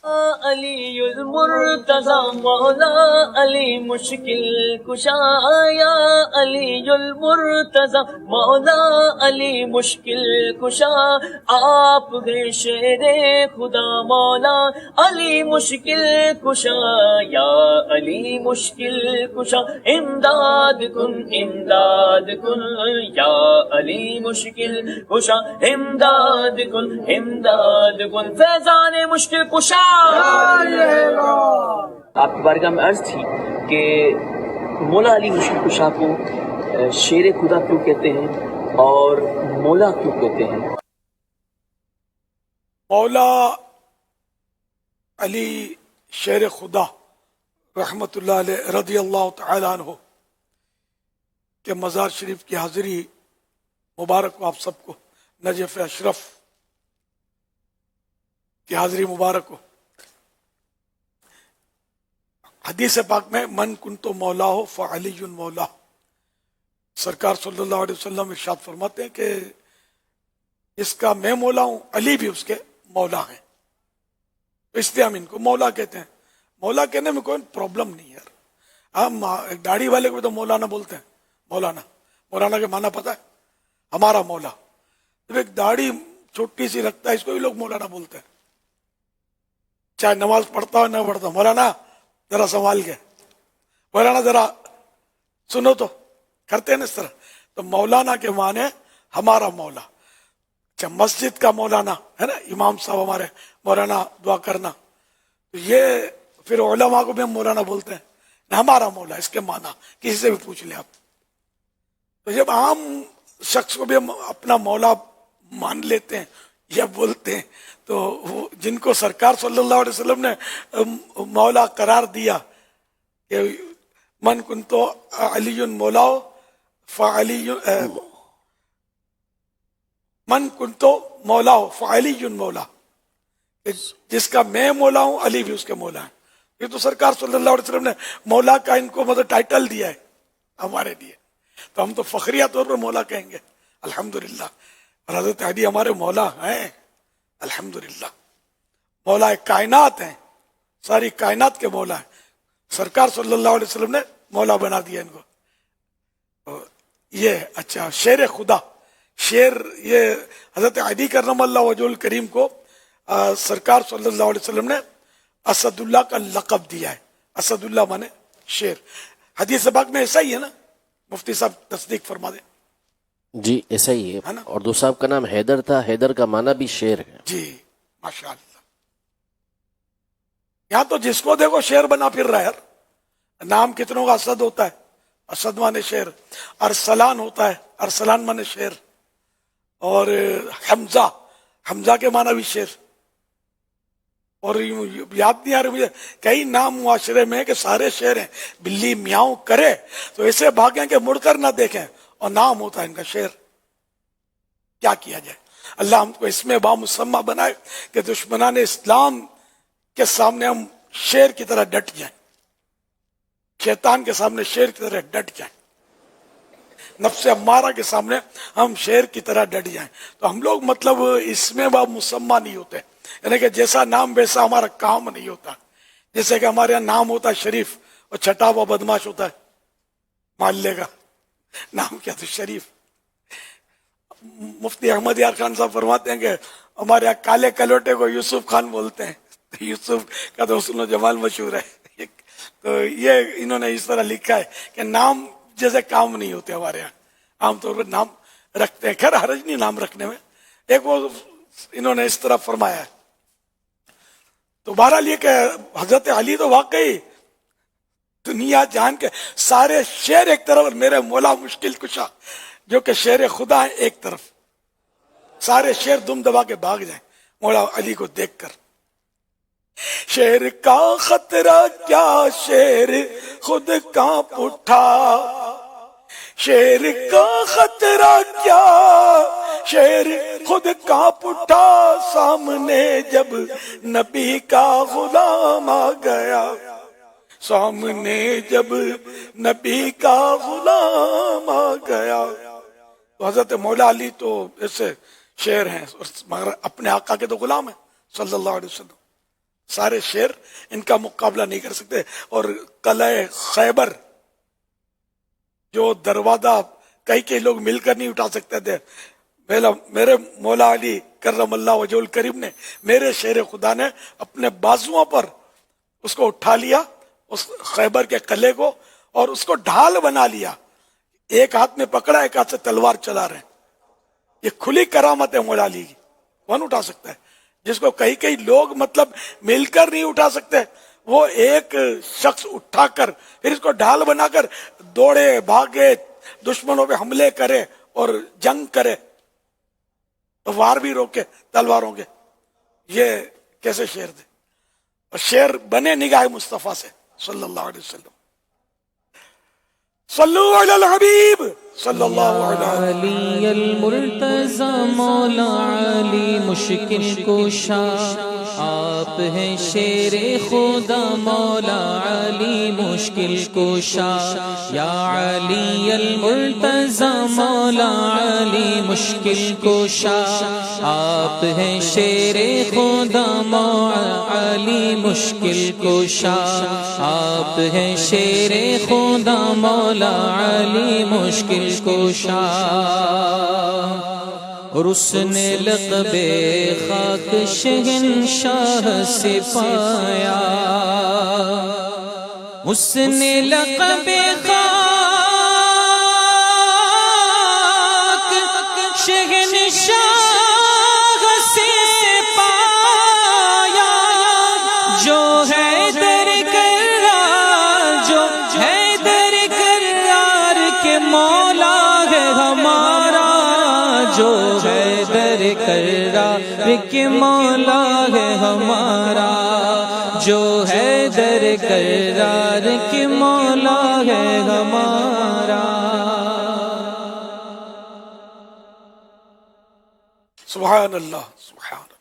علی المرتضی مولا علی مشکل کشا یا علی المرتضی مولا علی مشکل کشا آپ ہیں شیر خدا مولا علی مشکل کشا یا علی مشکل کشا امداد کن یا علی مشکل کشا امداد کن فیضان مشکل کشا. آپ کی بارگاہ میں عرض تھی کہ مولا علی مشکل کشا کو شیر خدا کیوں کہتے ہیں اور مولا کیوں کہتے ہیں؟ مولا علی شیر خدا رحمت اللہ علیہ رضی اللہ تعالی عنہ کے مزار شریف کی حاضری مبارک ہو آپ سب کو. نجف اشرف کی حاضری مبارک ہو. حدیث پاک میں من کنتو مولا ہو فعلی مولا، سرکار صلی اللہ علیہ وسلم ارشاد فرماتے ہیں کہ اس کا میں مولا ہوں، علی بھی اس کے مولا ہیں، اس لیے ہم ان کو مولا کہتے ہیں. مولا کہنے میں کوئی پرابلم نہیں یار. ہم داڑھی والے کو تو مولانا بولتے ہیں. مولانا کے معنی پتہ ہے؟ ہمارا مولا. جب ایک داڑھی چھوٹی سی رکھتا ہے اس کو بھی لوگ مولانا بولتے ہیں، چاہے نماز پڑھتا ہو نہ پڑھتا. مولانا ذرا سنبھال کے، مولانا ذرا سنو تو، کرتے ہیں نا اس طرح. تو مولانا کے معنی ہمارا مولا. اچھا، مسجد کا مولانا ہے نا، امام صاحب ہمارے مولانا دعا کرنا، تو یہ پھر علماء کو بھی ہم مولانا بولتے ہیں. ہمارا مولا اس کے معنی کسی سے بھی پوچھ لیں آپ. تو جب عام شخص کو بھی ہم اپنا مولا مان لیتے ہیں یا بولتے ہیں، تو جن کو سرکار صلی اللہ علیہ وسلم نے مولا قرار دیا کہ من کنتو علی مولا فعلی، من کنتو مولا فعلی مولا، جس کا میں مولا ہوں علی بھی اس کے مولا ہیں. یہ تو سرکار صلی اللہ علیہ وسلم نے مولا کا ان کو مطلب ٹائٹل دیا ہے ہمارے لیے، تو ہم تو فخریہ طور پر مولا کہیں گے الحمدللہ. اور حضرت علی ہمارے مولا ہیں الحمدللہ. مولا کائنات ہیں، ساری کائنات کے مولا ہیں. سرکار صلی اللہ علیہ وسلم نے مولا بنا دیا ان کو. یہ اچھا شیر خدا، شیر یہ حضرت علی کرم اللہ وجہ الکریم کو سرکار صلی اللہ علیہ وسلم نے اسد اللہ کا لقب دیا ہے. اسد اللہ مانے شیر. حدیث پاک میں ایسا ہی ہے نا؟ مفتی صاحب تصدیق فرما دیں. جی ایسا ہی ہے. اور دو صاحب کا نام حیدر تھا، حیدر کا معنی بھی شیر ہے. جی ماشاء اللہ. یہاں تو جس کو دیکھو شیر بنا پھر رہا ہے یار. نام کتنوں کا اسد ہوتا ہے، اسد مانے شیر. ارسلان ہوتا ہے، ارسلان مانے شیر. اور حمزہ، حمزہ کے معنی بھی شیر. اور یاد نہیں آ رہی مجھے کئی نام معاشرے میں کہ سارے شیر ہیں. بلی میاؤں کرے تو ایسے بھاگیں کہ مڑ کر نہ دیکھیں، اور نام ہوتا ہے ان کا شیر. کیا کیا جائے؟ اللہ ہم کو اس میں بامسمہ بنائے کہ دشمنان اسلام کے سامنے ہم شیر کی طرح ڈٹ جائیں، شیطان کے سامنے شیر کی طرح ڈٹ جائیں، نفس امارہ کے سامنے ہم شیر کی طرح ڈٹ جائیں. تو ہم لوگ مطلب اس میں بامسمہ نہیں ہوتے، یعنی کہ جیسا نام ویسا ہمارا کام نہیں ہوتا. جیسے کہ ہمارے یہاں نام ہوتا ہے شریف، اور چھٹا ہوا بدماش ہوتا ہے محلے کا نام کیا تو شریف. مفتی احمد یار خان صاحب فرماتے ہیں کہ ہمارے یہاں کالے کلوٹے کو یوسف خان بولتے ہیں. یوسف کا تو حسن و جمال مشہور ہے. تو یہ انہوں نے اس طرح لکھا ہے کہ نام جیسے کام نہیں ہوتے ہمارے یہاں. عام طور پر نام رکھتے ہیں، خیر حرج نہیں نام رکھنے میں. ایک وہ انہوں نے اس طرح فرمایا ہے. تو بہرحال یہ کہ حضرت علی تو واقعی دنیا جان کے سارے شیر ایک طرف، اور میرے مولا مشکل کشا جو کہ شیر خدا ہے ایک طرف. سارے شیر دم دبا کے بھاگ جائیں مولا علی کو دیکھ کر. شیر کا خطرہ کیا شیر خود کانپ اٹھا، شیر کا خطرہ کیا شیر خود کانپ اٹھا، سامنے جب نبی کا غلام آ گیا، سامنے جب نبی کا غلام آ گیا. تو حضرت مولا علی تو ایسے شیر ہیں، مگر اپنے آقا کے تو غلام ہیں صلی اللہ علیہ وسلم. سارے شیر ان کا مقابلہ نہیں کر سکتے. اور قلعہ خیبر جو دروازہ کئی لوگ مل کر نہیں اٹھا سکتے تھے، میرے مولا علی کرم اللہ وجہ الکریم نے، میرے شیر خدا نے اپنے بازوؤں پر اس کو اٹھا لیا، اس خیبر کے قلعے کو، اور اس کو ڈھال بنا لیا. ایک ہاتھ میں پکڑا، ایک ہاتھ سے تلوار چلا رہے ہیں. یہ کھلی کرامت ہے مولا علی کی، کون اٹھا سکتا ہے؟ جس کو کئی لوگ مطلب مل کر نہیں اٹھا سکتے، وہ ایک شخص اٹھا کر پھر اس کو ڈھال بنا کر دوڑے بھاگے، دشمنوں پہ حملے کرے اور جنگ کرے، وار بھی روکے تلواروں کے. یہ کیسے شیر تھے؟ اور شیر بنے نگاہ مصطفیٰ سے صلی اللہ علیہ وسلم. صلو علی الحبیب صلی اللہ علیہ علی المرتضی مولا علی مشکل کشا، آپ ہیں شیر خدا مولا علی مشکل کشا. یا علی المرتضی مولا علی مشکل کشا، آپ ہیں شیر خدا مولا علی مشکل کشا. آپ ہیں شیر خدا مولا علی مشکل کشا. اور اس نے لقب خاک شہنشاہ سے پایا، اس نے لقب خاک شہنشاہ سے پایا. جو ہے در کرار، جو ہے در کرار کے مولا ہے ہمارا، جو ہے در کرار کے مولا ہے ہمارا، جو ہے در کرار کے مولا ہے ہمارا. سبحان اللہ سبحان اللہ.